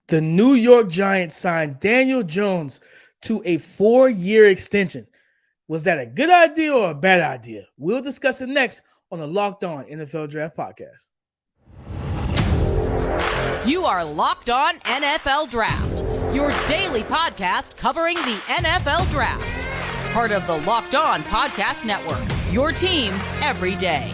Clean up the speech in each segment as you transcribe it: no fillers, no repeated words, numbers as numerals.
The New York Giants signed Daniel Jones to a 4-year extension. Was that a good idea or a bad idea? We'll discuss it next on the Locked On NFL Draft Podcast. You are Locked On NFL Draft, your daily podcast covering the NFL Draft. Part of the Locked On Podcast Network, your team every day.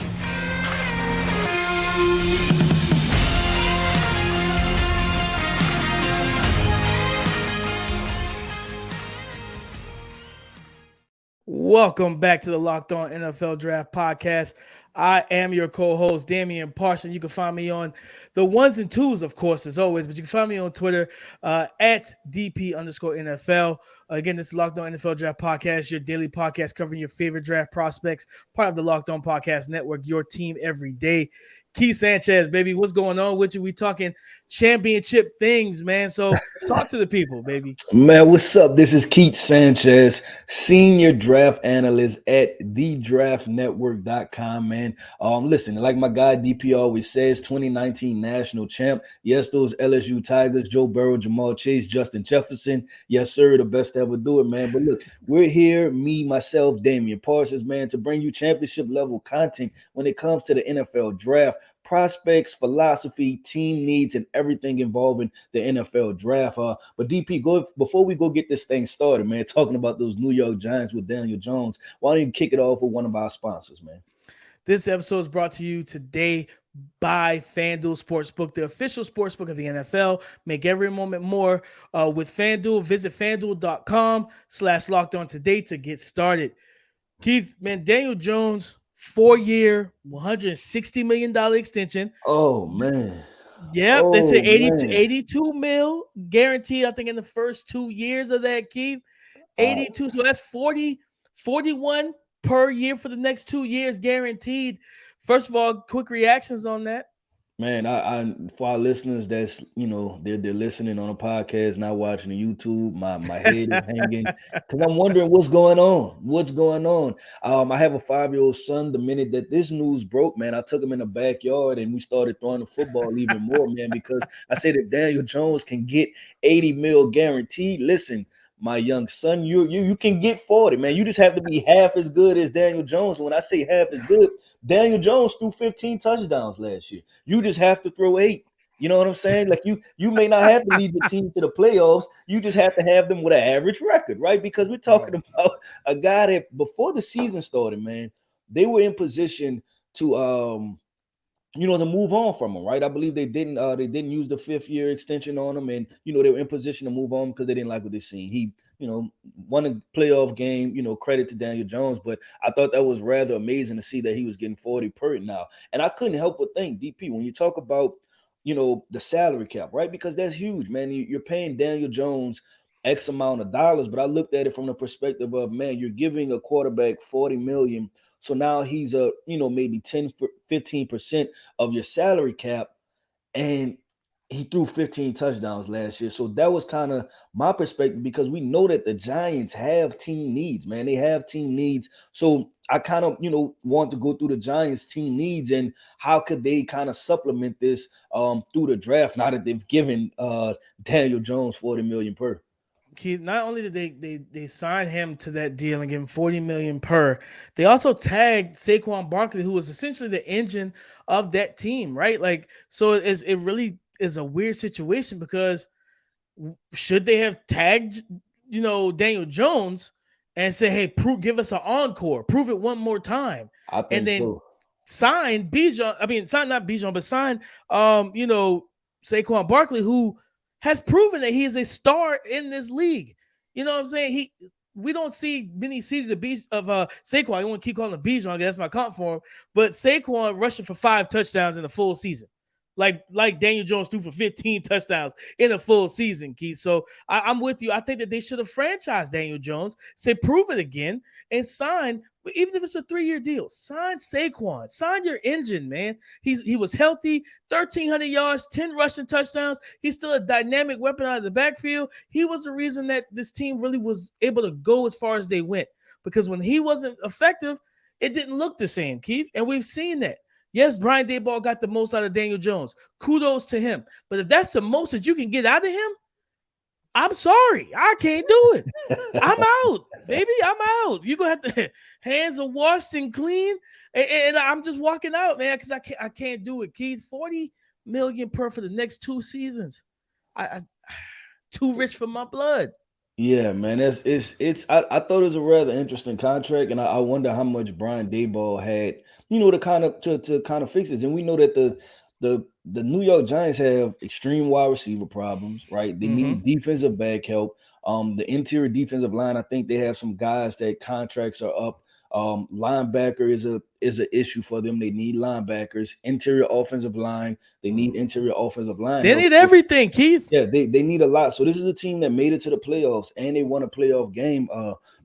Welcome back to the Locked On NFL Draft Podcast. I am your co-host, Damian Parson. You can find me on the ones and twos, of course, as always, but you can find me on Twitter at DP_NFL. Again, this is Locked On NFL Draft Podcast, your daily podcast covering your favorite draft prospects, part of the Locked On Podcast Network, your team every day. Keith Sanchez, baby, what's going on with you? We talking championship things, man. So talk to the people, baby. Man, what's up? This is Keith Sanchez, senior draft analyst at thedraftnetwork.com, man. Listen, like my guy DP always says, 2019 national champ. Yes, those LSU Tigers, Joe Burrow, Jamal Chase, Justin Jefferson. Yes, sir, the best to ever do it, man. But look, we're here, me, myself, Damian Parsons, man, to bring you championship level content when it comes to the NFL draft. Prospects, philosophy, team needs, and everything involving the NFL draft. But DP, before we go get this thing started, man, talking about those New York Giants with Daniel Jones, why don't you kick it off with one of our sponsors, man? This episode is brought to you today by FanDuel Sportsbook, the official sportsbook of the NFL. Make every moment more with FanDuel. Visit FanDuel.com/lockedon today to get started. Keith, man, Daniel Jones, 4-year, $160 million extension. Oh, man. Yep, they said 82 mil guaranteed, I think, in the first 2 years of that, Keith. 82, so that's 41 per year for the next 2 years guaranteed. First of all, quick reactions on that. Man, I for our listeners that's, they're listening on a podcast, not watching the YouTube, my head is hanging because I'm wondering what's going on. I have a 5-year-old son. The minute that this news broke, man, I took him in the backyard and we started throwing the football even more, man, because I said if Daniel Jones can get 80 mil guaranteed, listen, my young son, you can get 40, man. You just have to be half as good as Daniel Jones. When I say half as good, Daniel Jones threw 15 touchdowns last year. You just have to throw 8. You know what I'm saying? Like you may not have to lead the team to the playoffs. You just have to have them with an average record, right? Because we're talking about a guy that before the season started, man, they were in position to to move on from him, right? I believe they didn't use the 5th-year extension on him, and they were in position to move on because they didn't like what they seen. He, won a playoff game, credit to Daniel Jones, but I thought that was rather amazing to see that he was getting 40 per now. And I couldn't help but think, DP, when you talk about, the salary cap, right? Because that's huge, man. You're paying Daniel Jones X amount of dollars, but I looked at it from the perspective of, man, you're giving a quarterback $40 million. So now he's maybe 10-15% of your salary cap, and he threw 15 touchdowns last year. So that was kind of my perspective because we know that the Giants have team needs, man. They have team needs. So I kind of, want to go through the Giants team needs and how could they kind of supplement this through the draft now that they've given Daniel Jones 40 million per. Keith, not only did they sign him to that deal and give him 40 million per, they also tagged Saquon Barkley, who was essentially the engine of that team, right? Like, so it really is a weird situation because should they have tagged, Daniel Jones and say, hey, give us an encore, prove it one more time, and then sign Bijan. I mean, sign not Bijan, but sign Saquon Barkley, who has proven that he is a star in this league. You know what I'm saying? We don't see many seasons of Saquon. I want to keep calling him Bijan. That's my comp for him. But Saquon rushing for 5 touchdowns in a full season. Like Daniel Jones threw for 15 touchdowns in a full season, Keith. So I'm with you. I think that they should have franchised Daniel Jones, say prove it again, and sign, even if it's a 3-year deal, sign Saquon. Sign your engine, man. He was healthy, 1,300 yards, 10 rushing touchdowns. He's still a dynamic weapon out of the backfield. He was the reason that this team really was able to go as far as they went. Because when he wasn't effective, it didn't look the same, Keith. And we've seen that. Yes, Brian Daboll got the most out of Daniel Jones. Kudos to him. But if that's the most that you can get out of him, I'm sorry. I can't do it. I'm out, baby. I'm out. You're going to have to hands are washed and clean. And I'm just walking out, man, because I can't do it. Keith, $40 million per for the next 2 seasons. I too rich for my blood. Yeah, man, it's. I thought it was a rather interesting contract, and I wonder how much Brian Daboll had, to kind of fix this. And we know that the New York Giants have extreme wide receiver problems, right? They need defensive back help. The interior defensive line, I think they have some guys that contracts are up. Linebacker is an issue for them. They need linebackers. Interior offensive line, they need interior offensive line They help. need everything, Keith. Yeah, they need a lot. So this is a team that made it to the playoffs and they won a playoff game.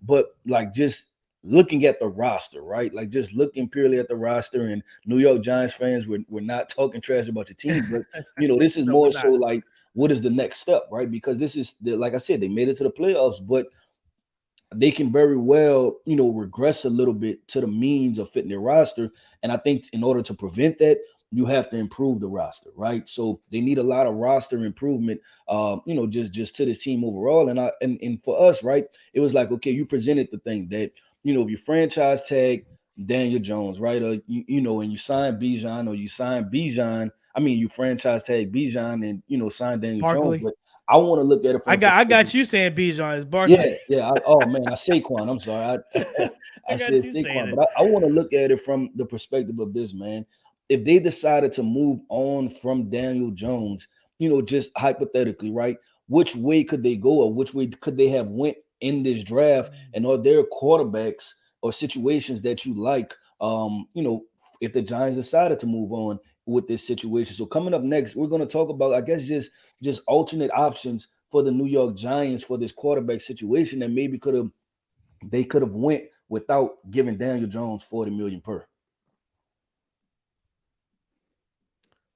But like just looking at the roster, right? Like just looking purely at the roster, and New York Giants fans, we're not talking trash about your team, but this is No, more we're so not. like what is the next step, right? Because this is like I said, they made it to the playoffs, but they can very well, regress a little bit to the means of fitting their roster. And I think in order to prevent that, you have to improve the roster, right? So they need a lot of roster improvement, just to this team overall. And for us, right, it was like, okay, you presented the thing that, if you franchise tag Daniel Jones, right, or and you sign Bijan, or you sign Bijan, you franchise tag Bijan and sign Daniel Jones, Barkley. but I want to look at it from I the got I perspective. got you saying Bijan is Yeah, Barkley. yeah. Oh man, I Saquon. I'm sorry. I I got said you saying Saquon, it. but I want to look at it from the perspective of this man. If they decided to move on from Daniel Jones, just hypothetically, right? Which way could they go, or which way could they have went in this draft? And are there quarterbacks or situations that you like? If the Giants decided to move on with this situation. So coming up next, we're going to talk about, I guess, just alternate options for the New York Giants for this quarterback situation that maybe they could have went without giving Daniel Jones 40 million per.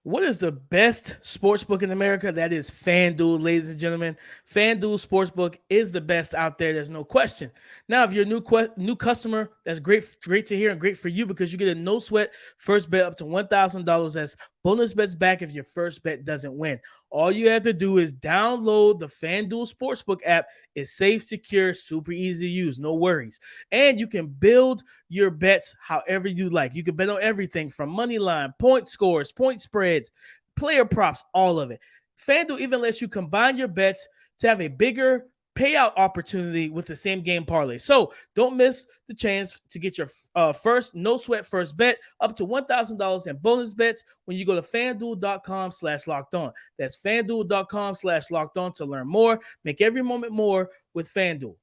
What is the best sports book in America? That is FanDuel, ladies and gentlemen. FanDuel Sportsbook is the best out there. There's no question. Now, if you're a new customer, that's great to hear and great for you because you get a no sweat first bet up to $1,000 as bonus bets back if your first bet doesn't win. All you have to do is download the FanDuel Sportsbook app. It's safe, secure, super easy to use. No worries. And you can build your bets however you like. You can bet on everything from money line, point scores, point spreads, player props, all of it. FanDuel even lets you combine your bets to have a bigger payout opportunity with the same game parlay. So don't miss the chance to get your first no sweat first bet up to $1,000 in bonus bets when you go to fanduel.com/locked on. That's fanduel.com/locked on to learn more. Make every moment more with FanDuel.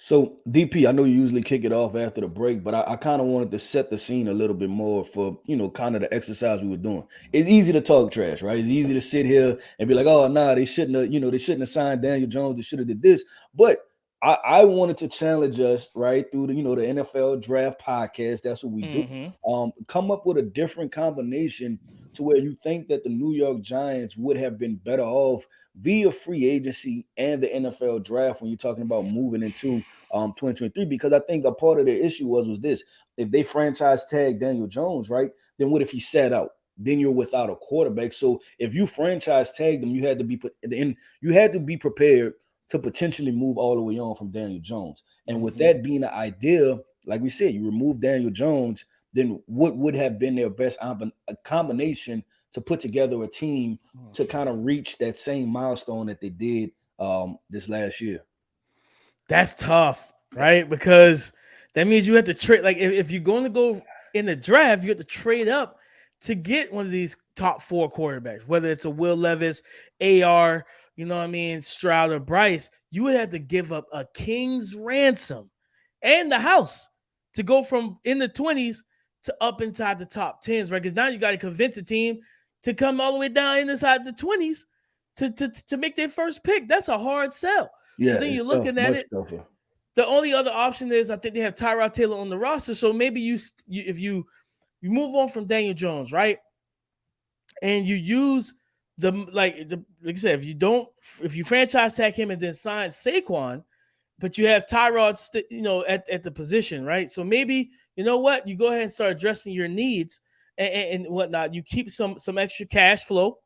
So, DP, I know you usually kick it off after the break, but I kind of wanted to set the scene a little bit more for, kind of the exercise we were doing. It's easy to talk trash, right? It's easy to sit here and be like, oh, nah, they shouldn't have signed Daniel Jones. They should have did this. But I wanted to challenge us, right, through the NFL Draft Podcast. That's what we do. Come up with a different combination to where you think that the New York Giants would have been better off via free agency and the NFL draft when you're talking about moving into 2023, because I think a part of the issue was this: if they franchise tag Daniel Jones, right, then what if he sat out? Then you're without a quarterback. So if you franchise tag them, you had to be prepared to potentially move all the way on from Daniel Jones. And with that being the idea, like we said, you remove Daniel Jones, then what would have been their best combination to put together a team to kind of reach that same milestone that they did this last year? That's tough, right? Because that means you have to trade. Like if you're going to go in the draft, you have to trade up to get one of these top 4 quarterbacks, whether it's a Will Levis, AR, Stroud or Bryce. You would have to give up a king's ransom and the house to go from in the 20s to up inside the top 10s, right? Because now you got to convince a team to come all the way down inside the 20s to make their first pick. That's a hard sell. Yeah, so then you're looking at it. Tougher. The only other option is I think they have Tyrod Taylor on the roster. So maybe if you move on from Daniel Jones, right? And you use like I said, if you franchise tag him and then sign Saquon, but you have Tyrod, at the position, right? So maybe, you know what? You go ahead and start addressing your needs and whatnot. You keep some extra cash flow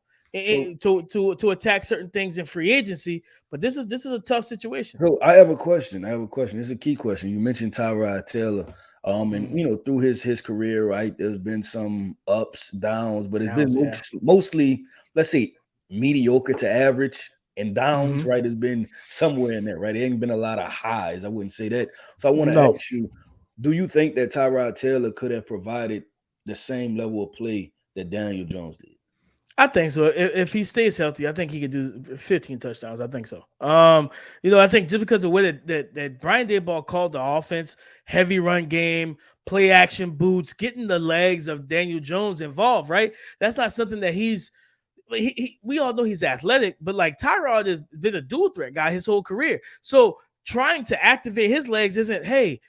So, to attack certain things in free agency. But this is a tough situation. so I have a question. I have a question. It's a key question. You mentioned Tyrod Taylor. And Mm, through his career, right, there's been some ups, downs, but it's been downs, yeah. mostly, let's say, mediocre to average, and downs, Hmm. right, has been somewhere in there, right? There ain't been a lot of highs. I wouldn't say that. So I want to No, ask you, do you think that Tyrod Taylor could have provided the same level of play that Daniel Jones did? I think so. If he stays healthy, I think he could do 15 touchdowns. I think so. I think just because of the way that Brian Daboll called the offense, heavy run game, play action boots, getting the legs of Daniel Jones involved, right? That's not something that we all know he's athletic, but like Tyrod has been a dual threat guy his whole career. So trying to activate his legs isn't, hey,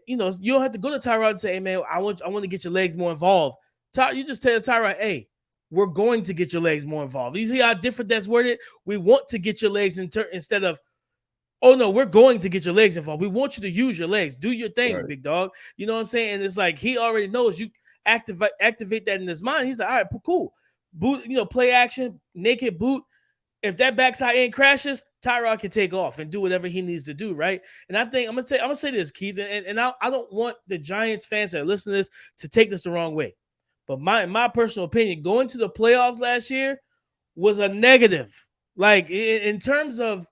you don't have to go to Tyrod and say, hey man, I want to get your legs more involved. You just tell Tyrod, hey, we're going to get your legs more involved. You see how different that's worded? We want to get your legs instead of, oh no, we're going to get your legs involved. We want you to use your legs. Do your thing, Right. big dog. You know what I'm saying? And it's like he already knows you activate that in his mind. He's like, all right, cool. Boot, play action, naked boot. If that backside end crashes, Tyrod can take off and do whatever he needs to do, right? And I think I'm gonna say this, Keith, and I don't want the Giants fans that are listening to this to take this the wrong way. But my personal opinion, going to the playoffs last year was a negative, like in terms of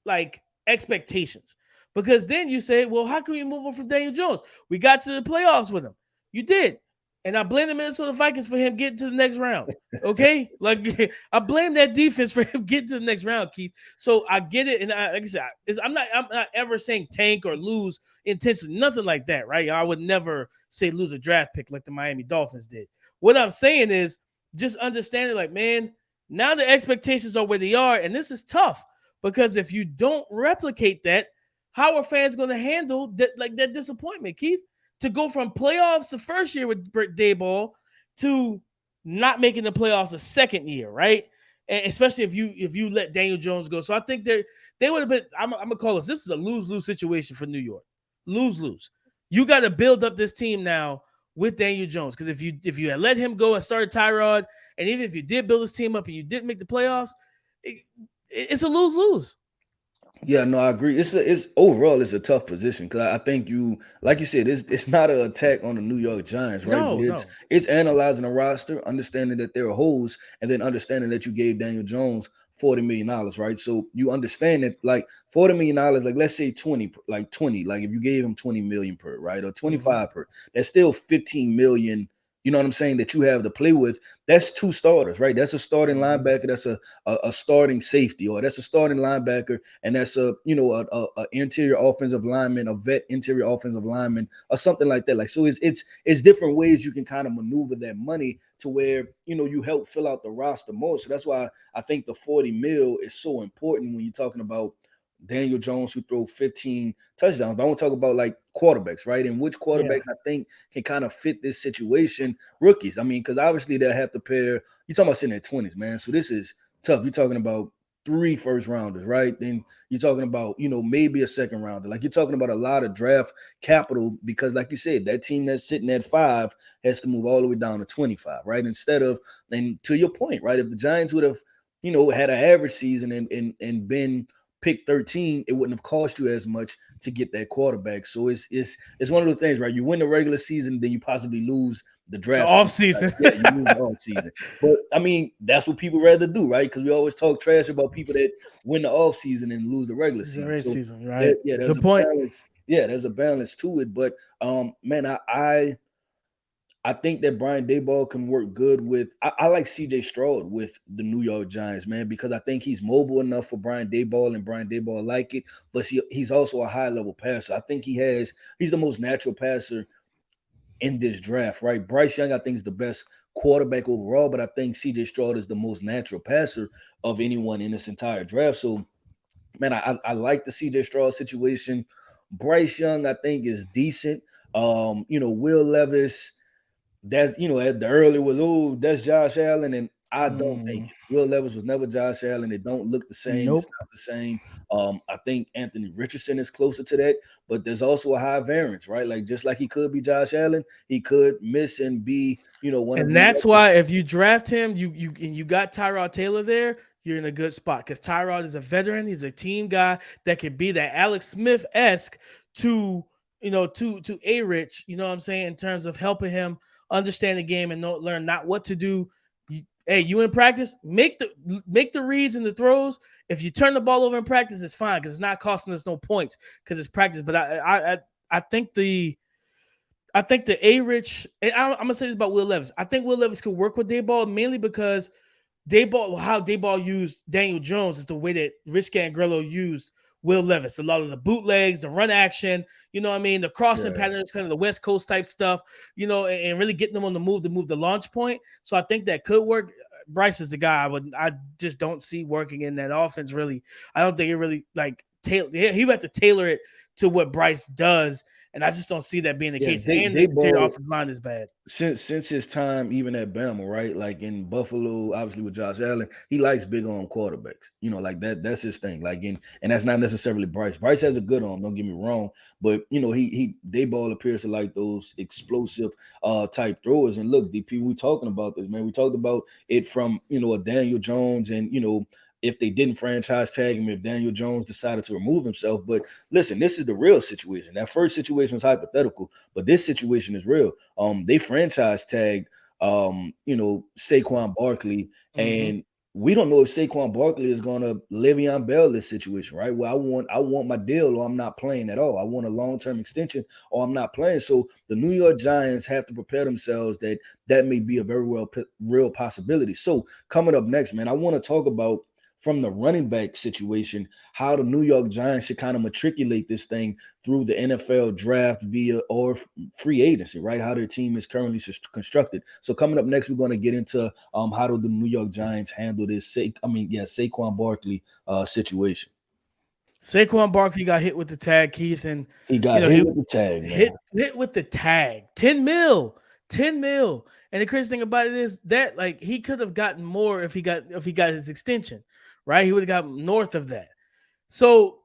like expectations. Because then you say, well, how can we move on from Daniel Jones? We got to the playoffs with him. You did. And I blame the Minnesota Vikings for him getting to the next round. Okay? Like I blame that defense for him getting to the next round, Keith. So I get it. And like I said, I'm not ever saying tank or lose intentionally. Nothing like that, right? I would never say lose a draft pick like the Miami Dolphins did. What I'm saying is just understanding, like, man, now the expectations are where they are, and this is tough because if you don't replicate that, how are fans going to handle that disappointment, Keith? To go from playoffs the first year with Dayball to not making the playoffs the second year, right? And especially if you let Daniel Jones go. So I think they would have been. I'm gonna call this. This is a lose-lose situation for New York. Lose-lose. You got to build up this team now with Daniel Jones, because if you had let him go and started Tyrod, and even if you did build this team up and you didn't make the playoffs, it's a lose-lose. Yeah, no, I agree. It's overall it's a tough position because I think you, like you said, it's not an attack on the New York Giants, right? But No, it's no. it's analyzing a roster, understanding that there are holes, and then understanding that you gave Daniel Jones $40 million, right? So you understand that like $40 million, like let's say 20, like 20, like if you gave him 20 million per, right, or Mm-hmm. 25 per, that's still 15 million. You know what I'm saying? That you have to play with. That's two starters, right? That's a starting Mm-hmm. linebacker. That's a starting safety, or that's a starting linebacker, and that's a interior offensive lineman, a vet interior offensive lineman, or something like that. Like so, it's different ways you can kind of maneuver that money to where you help fill out the roster more. So that's why I think the 40 mil is so important when you're talking about Daniel Jones, who threw 15 touchdowns. But I want to talk about like quarterbacks, right? And which Yeah. quarterbacks I think can kind of fit this situation. Rookies, I mean, because obviously they'll have to pair. You're talking about sitting at 20s, man. So this is tough. You're talking about 3 first rounders, right? Then you're talking about, maybe a second rounder. Like you're talking about a lot of draft capital because, like you said, that team that's sitting at 5 has to move all the way down to 25, right? Instead of, and to your point, right? If the Giants would have, had an average season and been pick 13, it wouldn't have cost you as much to get that quarterback. So it's one of those things, right? You win the regular season, then you possibly lose the The draft off season. Right? season. Yeah, you lose the off season. But I mean, that's what people rather do, right? Because we always talk trash about people that win the off season and lose the regular It's a season. race So season, right? there's Good a point. balance. Yeah, there's a balance to it. But man, I think that Brian Daboll can work good with. I like CJ Stroud with the New York Giants, man, because I think he's mobile enough for Brian Daboll, and Brian Daboll like it. But he's also a high level passer. I think he's the most natural passer in this draft, right? Bryce Young, I think, is the best quarterback overall, but I think CJ Stroud is the most natural passer of anyone in this entire draft. So, man, I like the CJ Stroud situation. Bryce Young, I think, is decent. Will Levis, that's at the early was, oh, that's Josh Allen, and I don't think it. Will Levis was never Josh Allen. They don't look the same. It's Nope. not the same. I think Anthony Richardson is closer to that, but there's also a high variance, right? Like just like he could be Josh Allen, he could miss and be, one of And these that's why if you draft him, you got Tyrod Taylor there, you're in a good spot because Tyrod is a veteran. He's a team guy that could be that Alex Smith esque to to A Rich. You know what I'm saying in terms of helping him understand the game and learn not what to do. Hey, you in practice? Make the reads and the throws. If you turn the ball over in practice, it's fine because it's not costing us no points because it's practice. But I think the A Rich, and I'm gonna say this about Will Levis. I think Will Levis could work with Dayball mainly because how Dayball used Daniel Jones is the way that Rich Gangrello used Will Levis. A lot of the bootlegs, the run action, you know what I mean, the crossing Yeah. patterns, kind of the West Coast type stuff, and really getting them on the move to move the launch point. So I think that could work. Bryce is the guy I just don't see working in that offense. Really, I don't think it really like he would have to tailor it to what Bryce does. And I just don't see that being the Yeah, case. And the interior offensive line is bad. since his time even at Bama, right? Like in Buffalo, obviously with Josh Allen, he likes big arm quarterbacks. Like that's his thing. Like and that's not necessarily Bryce. Bryce has a good arm, don't get me wrong, but he Dayball appears to like those explosive type throwers. And look, DP, we talking about this, man. We talked about it from a Daniel Jones and if they didn't franchise tag him, if Daniel Jones decided to remove himself. But listen, this is the real situation. That first situation was hypothetical, but this situation is real. They franchise tagged Saquon Barkley, and we don't know if Saquon Barkley is gonna Le'Veon Bell this situation, right? Well, I want my deal or I'm not playing at all. I want a long-term extension or I'm not playing. So the New York Giants have to prepare themselves that may be a very real possibility. So coming up next, man, I want to talk about from the running back situation, how the New York Giants should kind of matriculate this thing through the NFL draft via or free agency, right? How their team is currently constructed. So coming up next, we're going to get into how do the New York Giants handle this Saquon Barkley situation. Saquon Barkley got hit with the tag, Keith, and He got hit with the tag, man. Hit with the tag. 10 mil. 10 mil. And the crazy thing about it is that like he could have gotten more if he got his extension, right? He would have got north of that. So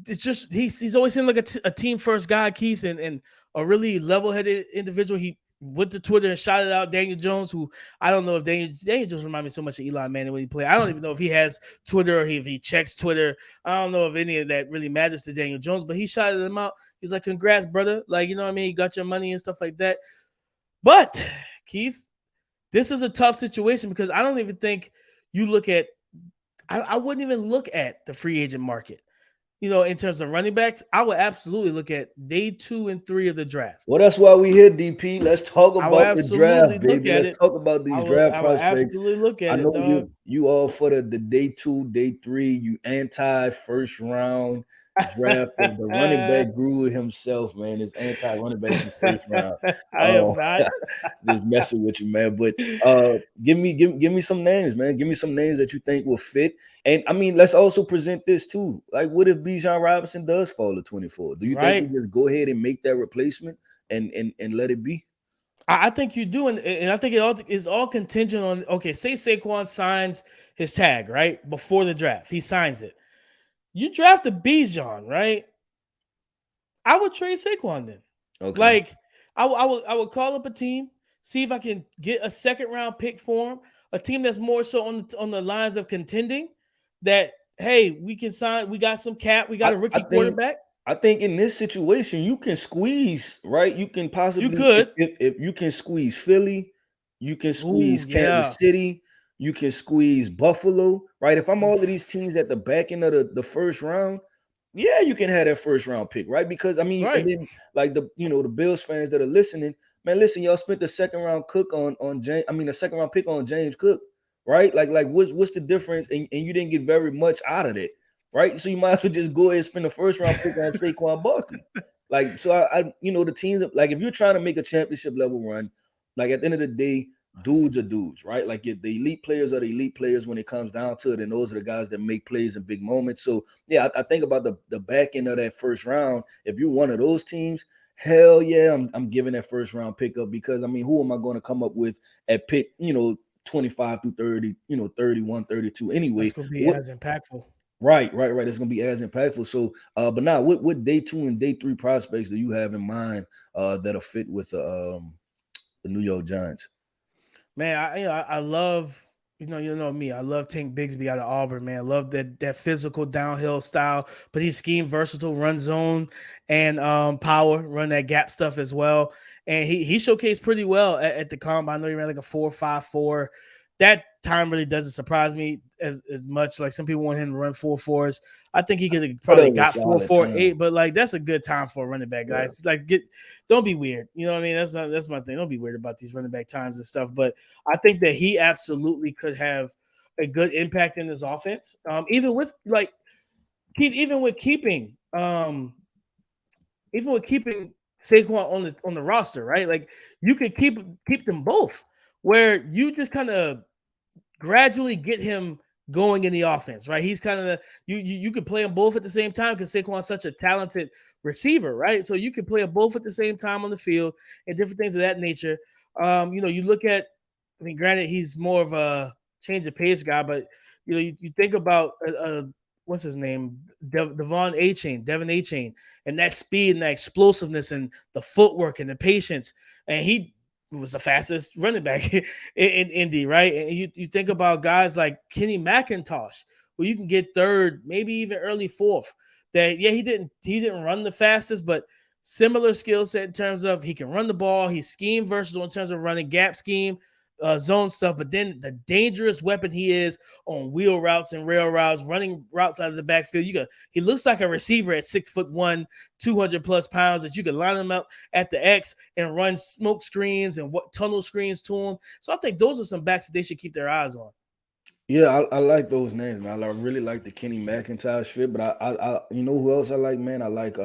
it's just he's always seemed like a team first guy, Keith, and a really level-headed individual. He went to Twitter and shouted out Daniel Jones, who I don't know if Daniel Jones reminds me so much of Eli Manning when he played. I don't even know if he has Twitter or if he checks Twitter. I don't know if any of that really matters to Daniel Jones, but he shouted him out. He's like, congrats, brother. Like, you know what I mean? You got your money and stuff like that. But, Keith, this is a tough situation because I don't even think you look at – I wouldn't even look at the free agent market. In terms of running backs, I would absolutely look at day 2 and 3 of the draft. Well, that's why we here, DP. Let's talk about the draft, baby. Let's talk about these draft prospects. I would absolutely look at I know it, dog. you all for the day 2, day 3. You anti first round draft. The running back guru himself, man, is anti running back in the first round. I am not just messing with you, man. But give me some names, man. Give me some names that you think will fit. And I mean, let's also present this too. Like, what if Bijan Robinson does fall to 24? Do you think we just go ahead and make that replacement and let it be? I think you do, and I think it is all contingent on. Okay, say Saquon signs his tag right before the draft. He signs it. You draft a Bijan, right? I would trade Saquon then. Okay. Like I would call up a team, see if I can get a second round pick for him, a team that's more so on the lines of contending. That hey, we can sign. We got some cap. We got a rookie quarterback. I think in this situation, you can squeeze, right? You can possibly if you can squeeze Philly, you can squeeze Kansas City, you can squeeze Buffalo, right? If I'm all of these teams at the back end of the first round, yeah, you can have that first round pick, right? Because I mean, and then, like the Bills fans that are listening, man, listen, y'all spent the second round pick on James Cook, right? Like what's the difference? And you didn't get very much out of it. Right, so you might as well just go ahead and spend the first round pick on Saquon Barkley. Like, so I the teams, like if you're trying to make a championship level run, like at the end of the day, dudes are dudes, right? Like the elite players are the elite players when it comes down to it, and those are the guys that make plays in big moments. So yeah, I think about the back end of that first round. If you're one of those teams, hell yeah, I'm giving that first round pickup because I mean, who am I going to come up with at pick 25 through 30, 31, 32 anyway. That's gonna be What as impactful. right. It's gonna be as impactful. So but now what day 2 and day 3 prospects do you have in mind that'll fit with the New York Giants? Man, I love you know me. I love Tank Bigsby out of Auburn, man. I love that physical downhill style, but he's scheme versatile, run zone and power, run that gap stuff as well. And he showcased pretty well at the combine. I know he ran like a 4.54. That time really doesn't surprise me as much. Like some people want him to run 4.4s. I think he could have But that probably was got a solid time. 4.48, but like that's a good time for a running back, Yeah. guys. Like don't be weird. You know what I mean? That's my thing. Don't be weird about these running back times and stuff. But I think that he absolutely could have a good impact in his offense. Even with like even with keeping Saquon on the roster, right? Like you could keep them both where you just kind of gradually get him going in the offense, right? He's kind of you could play them both at the same time because Saquon's such a talented receiver, right? So you can play them both at the same time on the field and different things of that nature. You look at, I mean, granted, he's more of a change of pace guy, but you think about what's his name, Devin A Chain, and that speed and that explosiveness and the footwork and the patience, and he was the fastest running back in Indy, right? And you think about guys like Kenny McIntosh, who you can get third, maybe even early fourth. That he didn't run the fastest, but similar skill set in terms of he can run the ball, he's scheme versatile in terms of running gap scheme, zone stuff. But then the dangerous weapon he is on wheel routes and rail routes, running routes out of the backfield. He looks like a receiver at 6'1", 200+ pounds that you can line him up at the X and run smoke screens and what tunnel screens to him. So I think those are some backs that they should keep their eyes on. Yeah, I like those names, man. I really like the Kenny McIntosh fit, but I you know who else I like, man? I like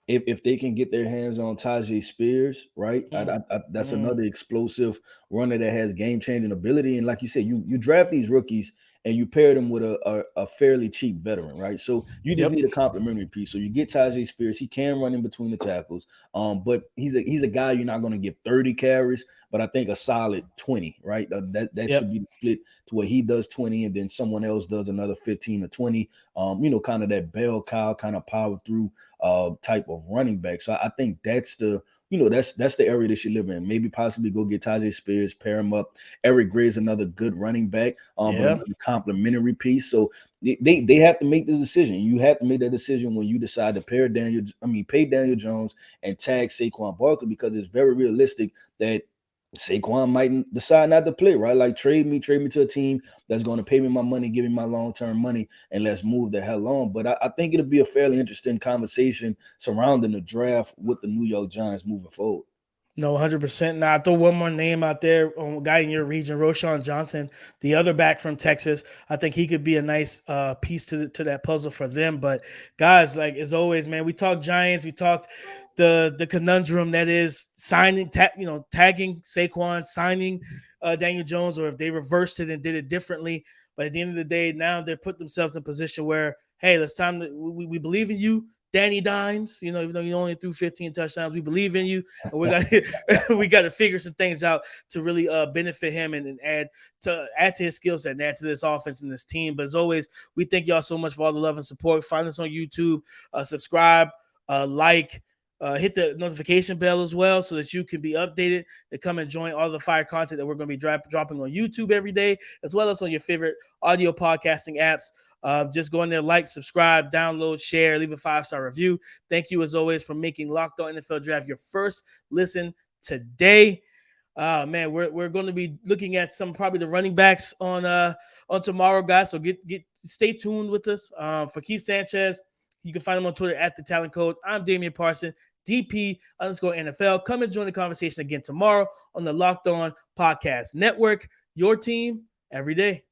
if they can get their hands on Tajay Spears, right? That's Mm. another explosive runner that has game changing ability. And like you said, you draft these rookies and you pair them with a fairly cheap veteran, right? So you just Yep. need a complementary piece. So you get Tajay Spears, he can run in between the tackles, but he's a guy you're not going to give 30 carries, but I think a solid 20, right? That Yep. should be split to where he does 20 and then someone else does another 15 or 20. Kind of that bell cow kind of power through type of running back. So I think that's that's the area they should live in. Maybe possibly go get Tajay Spears, pair him up. Eric Gray's another good running back, but Yeah. another complementary piece. So they have to make the decision. You have to make that decision when you decide to pay Daniel Jones and tag Saquon Barkley, because it's very realistic that Saquon might decide not to play, right? Like trade me to a team that's going to pay me my money, give me my long-term money, and let's move the hell on. But I think it'll be a fairly interesting conversation surrounding the draft with the New York Giants moving forward. No, 100%. Now, I throw one more name out there, a guy in your region, Roshan Johnson, the other back from Texas. I think he could be a nice piece to that puzzle for them. But guys, like as always, man, we talked Giants, we talked the conundrum that is tagging Saquon, signing Daniel Jones, or if they reversed it and did it differently. But at the end of the day, now they're put themselves in a position where, hey, we believe in you, Danny Dimes. Even though you only threw 15 touchdowns, we believe in you, and we got to figure some things out to really benefit him and add to his skill set and add to this offense and this team. But as always, we thank y'all so much for all the love and support. Find us on YouTube, subscribe, like. Hit the notification bell as well so that you can be updated to come and join all the fire content that we're going to be dropping on YouTube every day, as well as on your favorite audio podcasting apps. Just go in there, like, subscribe, download, share, leave a 5-star review. Thank you, as always, for making Locked On NFL Draft your first listen today. Man, we're going to be looking at probably the running backs on tomorrow, guys. So stay tuned with us. For Keith Sanchez, you can find him on Twitter at The Talent Code. I'm Damian Parson, DP_NFL. Come and join the conversation again tomorrow on the Locked On Podcast Network. Your team every day.